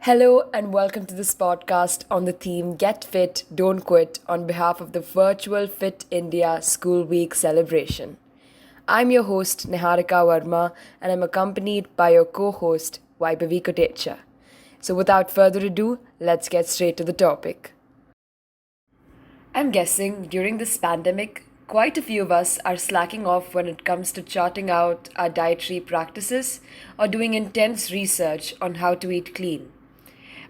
Hello and welcome to this podcast on the theme Get Fit, Don't Quit on behalf of the virtual Fit India School Week celebration. I'm your host Niharika Verma and I'm accompanied by your co-host Vaibhavi Kotecha. So without further ado, let's get straight to the topic. I'm guessing during this pandemic, quite a few of us are slacking off when it comes to charting out our dietary practices or doing intense research on how to eat clean.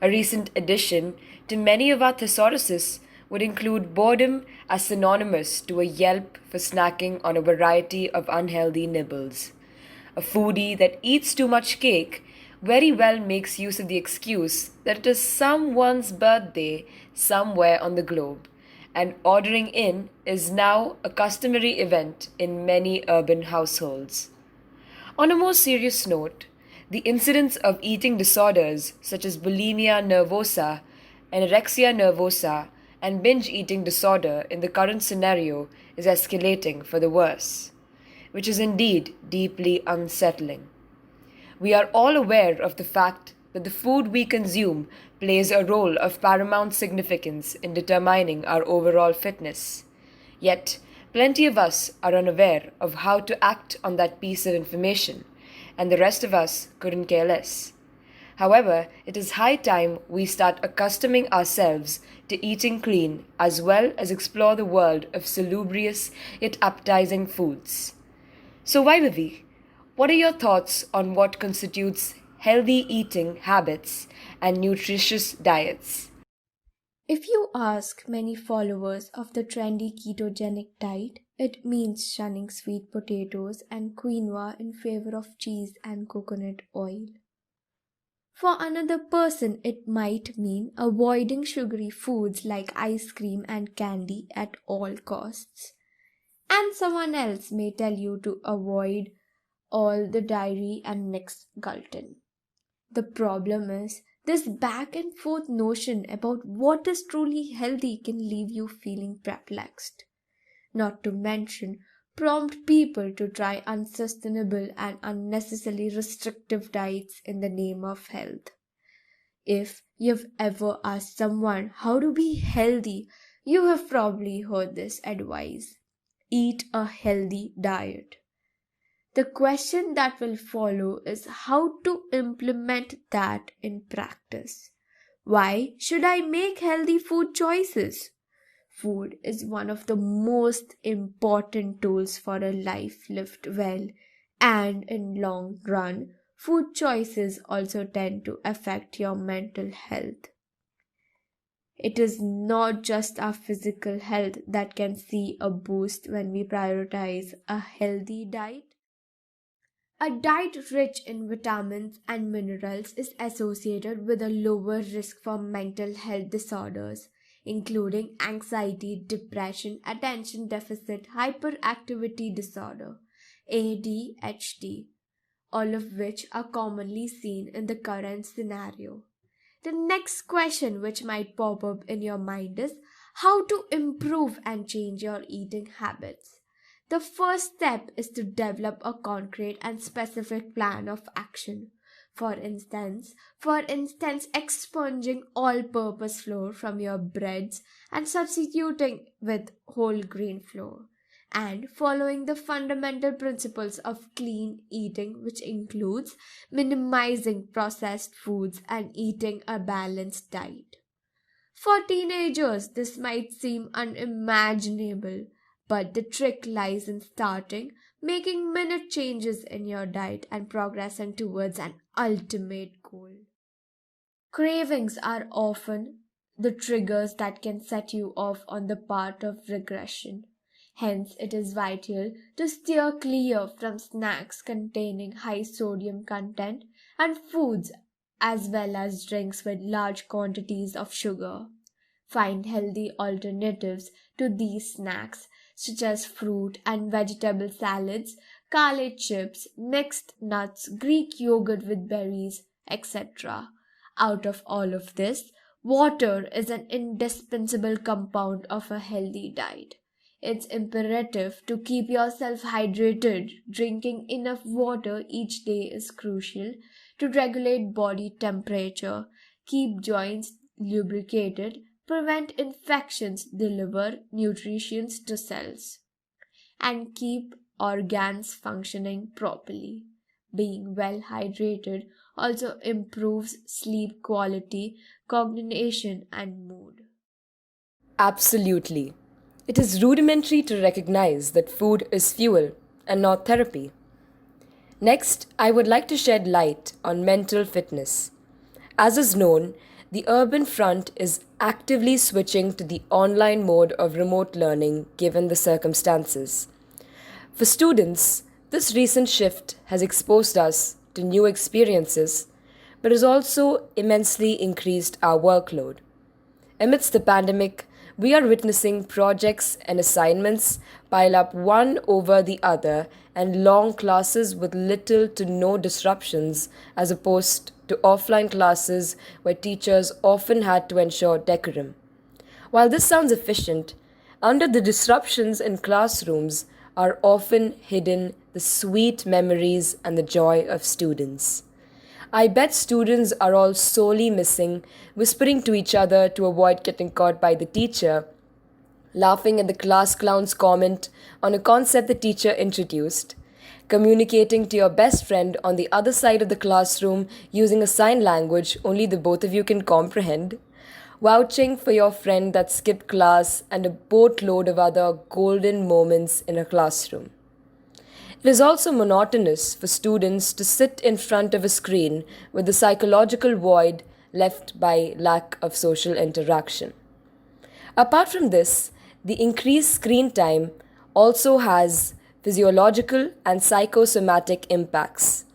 A recent addition to many of our thesauruses would include boredom as synonymous to a yelp for snacking on a variety of unhealthy nibbles. A foodie that eats too much cake very well makes use of the excuse that it is someone's birthday somewhere on the globe, and ordering in is now a customary event in many urban households. On a more serious note, the incidence of eating disorders such as bulimia nervosa, anorexia nervosa, and binge eating disorder in the current scenario is escalating for the worse, which is indeed deeply unsettling. We are all aware of the fact that the food we consume plays a role of paramount significance in determining our overall fitness. Yet, plenty of us are unaware of how to act on that piece of information, and the rest of us couldn't care less. However, it is high time we start accustoming ourselves to eating clean as well as explore the world of salubrious yet appetizing foods. So, Vaibhavi, what are your thoughts on what constitutes healthy eating habits and nutritious diets? If you ask many followers of the trendy ketogenic diet, it means shunning sweet potatoes and quinoa in favor of cheese and coconut oil. For another person, it might mean avoiding sugary foods like ice cream and candy at all costs. And someone else may tell you to avoid all the dairy and mixed gluten. The problem is, this back and forth notion about what is truly healthy can leave you feeling perplexed. Not to mention, prompt people to try unsustainable and unnecessarily restrictive diets in the name of health. If you've ever asked someone how to be healthy, you have probably heard this advice: eat a healthy diet. The question that will follow is how to implement that in practice. Why should I make healthy food choices? Food is one of the most important tools for a life lived well, and in long run, food choices also tend to affect your mental health. It is not just our physical health that can see a boost when we prioritize a healthy diet. A diet rich in vitamins and minerals is associated with a lower risk for mental health disorders, including anxiety, depression, attention deficit hyperactivity disorder, ADHD, all of which are commonly seen in the current scenario. The next question which might pop up in your mind is how to improve and change your eating habits. The first step is to develop a concrete and specific plan of action. For instance, expunging all-purpose flour from your breads and substituting with whole grain flour, and following the fundamental principles of clean eating, which includes minimizing processed foods and eating a balanced diet. For teenagers, this might seem unimaginable, but the trick lies in starting making minute changes in your diet and progressing towards an ultimate goal. Cravings are often the triggers that can set you off on the path of regression. Hence, it is vital to steer clear from snacks containing high sodium content and foods as well as drinks with large quantities of sugar. Find healthy alternatives to these snacks, such as fruit and vegetable salads, kale chips, mixed nuts, Greek yogurt with berries, etc. Out of all of this, water is an indispensable compound of a healthy diet. It's imperative to keep yourself hydrated. Drinking enough water each day is crucial to regulate body temperature, keep joints lubricated, prevent infections, deliver nutrients to cells, and keep organs functioning properly. Being well hydrated also improves sleep quality, cognition, and mood. Absolutely. It is rudimentary to recognize that food is fuel and not therapy. Next, I would like to shed light on mental fitness. As is known, the urban front is actively switching to the online mode of remote learning given the circumstances. For students, this recent shift has exposed us to new experiences, but has also immensely increased our workload. Amidst the pandemic, we are witnessing projects and assignments pile up one over the other and long classes with little to no disruptions as opposed to offline classes where teachers often had to ensure decorum. While this sounds efficient, under the disruptions in classrooms are often hidden the sweet memories and the joy of students. I bet students are all sorely missing whispering to each other to avoid getting caught by the teacher, laughing at the class clown's comment on a concept the teacher introduced, communicating to your best friend on the other side of the classroom using a sign language only the both of you can comprehend, vouching for your friend that skipped class, and a boatload of other golden moments in a classroom. It is also monotonous for students to sit in front of a screen with the psychological void left by lack of social interaction. Apart from this, the increased screen time also has physiological and psychosomatic impacts,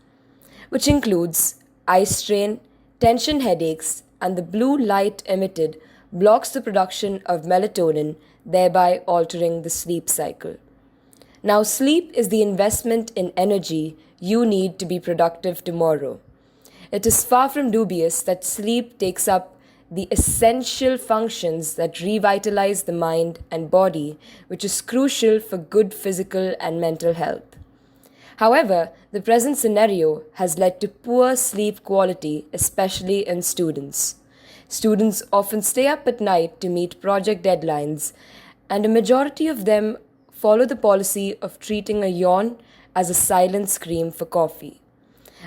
which includes eye strain, tension headaches, and the blue light emitted blocks the production of melatonin, thereby altering the sleep cycle. Now, sleep is the investment in energy you need to be productive tomorrow. It is far from dubious that sleep takes up the essential functions that revitalize the mind and body, which is crucial for good physical and mental health. However, the present scenario has led to poor sleep quality, especially in students. Students often stay up at night to meet project deadlines, and a majority of them follow the policy of treating a yawn as a silent scream for coffee.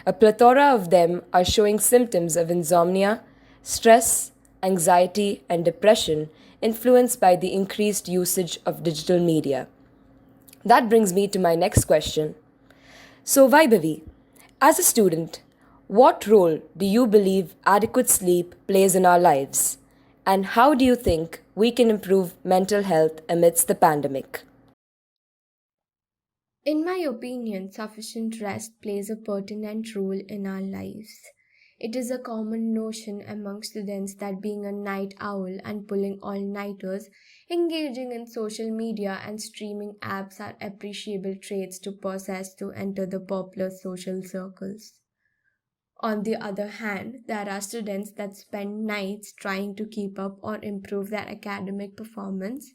A plethora of them are showing symptoms of insomnia, stress, anxiety, and depression influenced by the increased usage of digital media. That brings me to my next question. So, Vaibhavi, as a student, what role do you believe adequate sleep plays in our lives? And how do you think we can improve mental health amidst the pandemic? In my opinion, sufficient rest plays a pertinent role in our lives. It is a common notion among students that being a night owl and pulling all nighters, engaging in social media, and streaming apps are appreciable traits to possess to enter the popular social circles. On the other hand, there are students that spend nights trying to keep up or improve their academic performance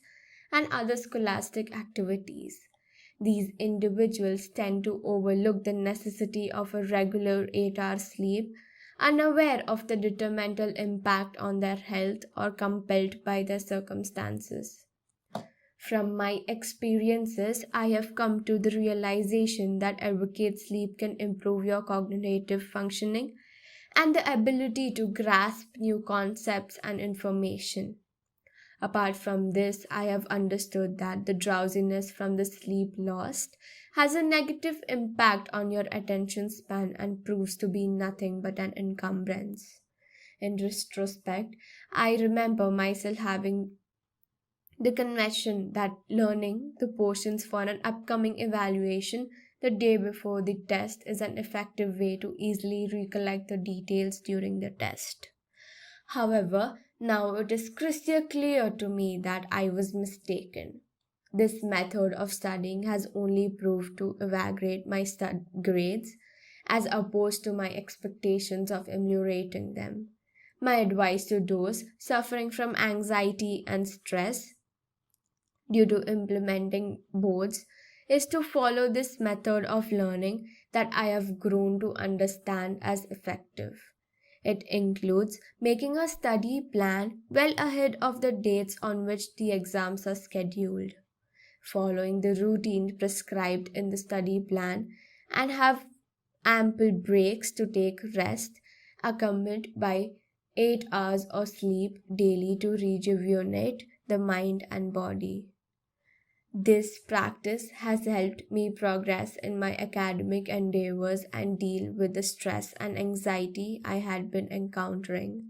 and other scholastic activities. These individuals tend to overlook the necessity of a regular 8-hour sleep, unaware of the detrimental impact on their health or compelled by their circumstances. From my experiences, I have come to the realization that adequate sleep can improve your cognitive functioning and the ability to grasp new concepts and information. Apart from this, I have understood that the drowsiness from the sleep lost has a negative impact on your attention span and proves to be nothing but an encumbrance. In retrospect, I remember myself having the conviction that learning the portions for an upcoming evaluation the day before the test is an effective way to easily recollect the details during the test. However, now it is crystal clear to me that I was mistaken. This method of studying has only proved to evaluate my grades as opposed to my expectations of ameliorating them. My advice to those suffering from anxiety and stress due to implementing boards is to follow this method of learning that I have grown to understand as effective. It includes making a study plan well ahead of the dates on which the exams are scheduled, following the routine prescribed in the study plan, and have ample breaks to take rest, accompanied by 8 hours of sleep daily to rejuvenate the mind and body. This practice has helped me progress in my academic endeavors and deal with the stress and anxiety I had been encountering.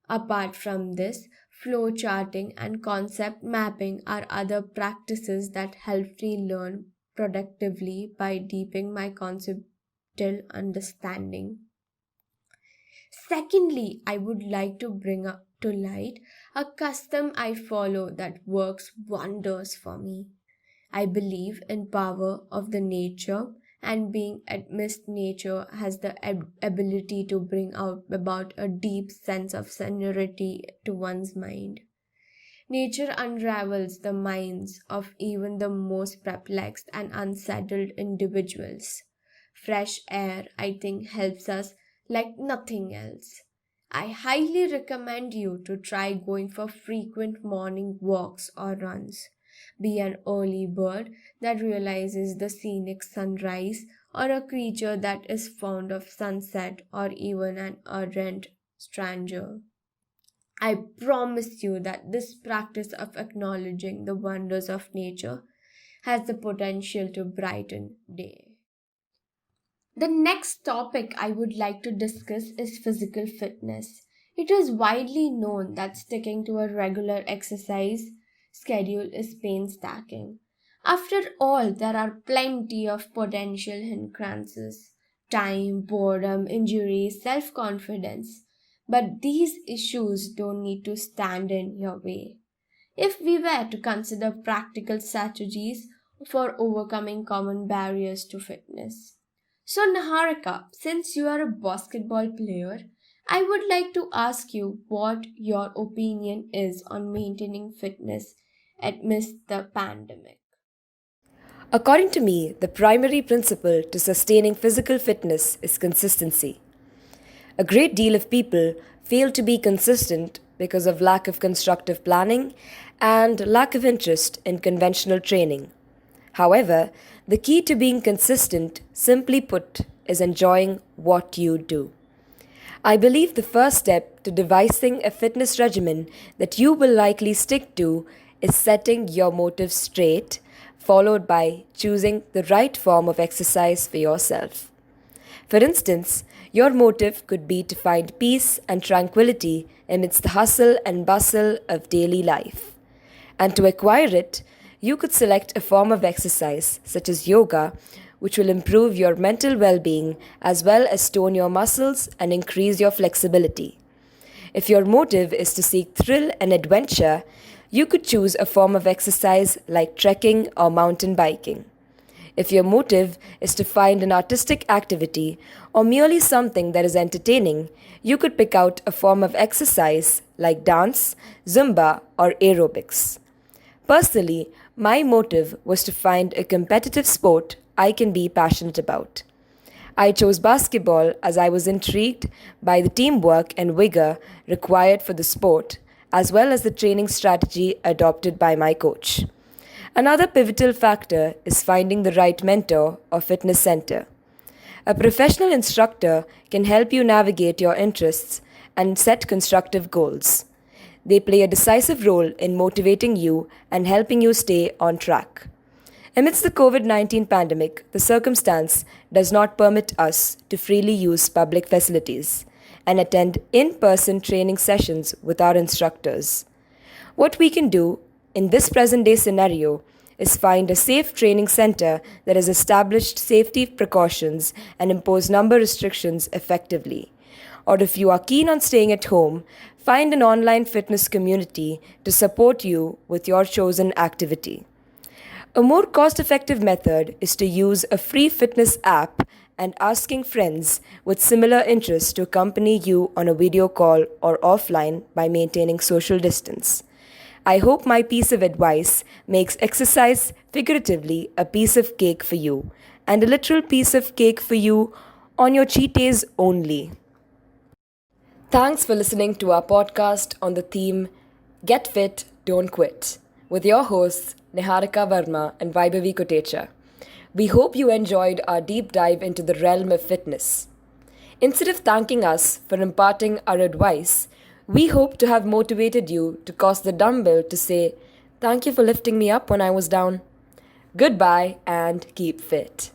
Apart from this, flow charting and concept mapping are other practices that help me learn productively by deepening my conceptual understanding. Secondly, I would like to bring up to light a custom I follow that works wonders for me. I believe in power of the nature, and being amidst nature has the ability to bring out about a deep sense of serenity to one's mind. Nature unravels the minds of even the most perplexed and unsettled individuals. Fresh air, I think, helps us like nothing else. I highly recommend you to try going for frequent morning walks or runs. Be an early bird that realizes the scenic sunrise, or a creature that is fond of sunset, or even an errant stranger. I promise you that this practice of acknowledging the wonders of nature has the potential to brighten day. The next topic I would like to discuss is physical fitness. It is widely known that sticking to a regular exercise schedule is painstaking. After all, there are plenty of potential hindrances: time, boredom, injuries, self confidence. But these issues don't need to stand in your way. If we were to consider practical strategies for overcoming common barriers to fitness. So, Naharika, since you are a basketball player, I would like to ask you what your opinion is on maintaining fitness amidst the pandemic. According to me, the primary principle to sustaining physical fitness is consistency. A great deal of people fail to be consistent because of lack of constructive planning and lack of interest in conventional training. However, the key to being consistent, simply put, is enjoying what you do. I believe the first step to devising a fitness regimen that you will likely stick to is setting your motives straight, followed by choosing the right form of exercise for yourself. For instance, your motive could be to find peace and tranquility amidst the hustle and bustle of daily life. And to acquire it, you could select a form of exercise, such as yoga, which will improve your mental well being as well as tone your muscles and increase your flexibility. If your motive is to seek thrill and adventure, you could choose a form of exercise like trekking or mountain biking. If your motive is to find an artistic activity or merely something that is entertaining, you could pick out a form of exercise like dance, Zumba, or aerobics. Personally, my motive was to find a competitive sport I can be passionate about. I chose basketball as I was intrigued by the teamwork and vigor required for the sport, as well as the training strategy adopted by my coach. Another pivotal factor is finding the right mentor or fitness center. A professional instructor can help you navigate your interests and set constructive goals. They play a decisive role in motivating you and helping you stay on track. Amidst the COVID 19 pandemic, the circumstance does not permit us to freely use public facilities and attend in person training sessions with our instructors. What we can do in this present day scenario is find a safe training center that has established safety precautions and impose number restrictions effectively. Or if you are keen on staying at home, find an online fitness community to support you with your chosen activity. A more cost effective method is to use a free fitness app and asking friends with similar interests to accompany you on a video call or offline by maintaining social distance. I hope my piece of advice makes exercise figuratively a piece of cake for you and a literal piece of cake for you on your cheat days only. Thanks for listening to our podcast on the theme Get Fit, Don't Quit with your hosts Niharika Verma and Vaibhavi Kotecha. We hope you enjoyed our deep dive into the realm of fitness. Instead of thanking us for imparting our advice, we hope to have motivated you to cause the dumbbell to say, "Thank you for lifting me up when I was down." Goodbye and keep fit.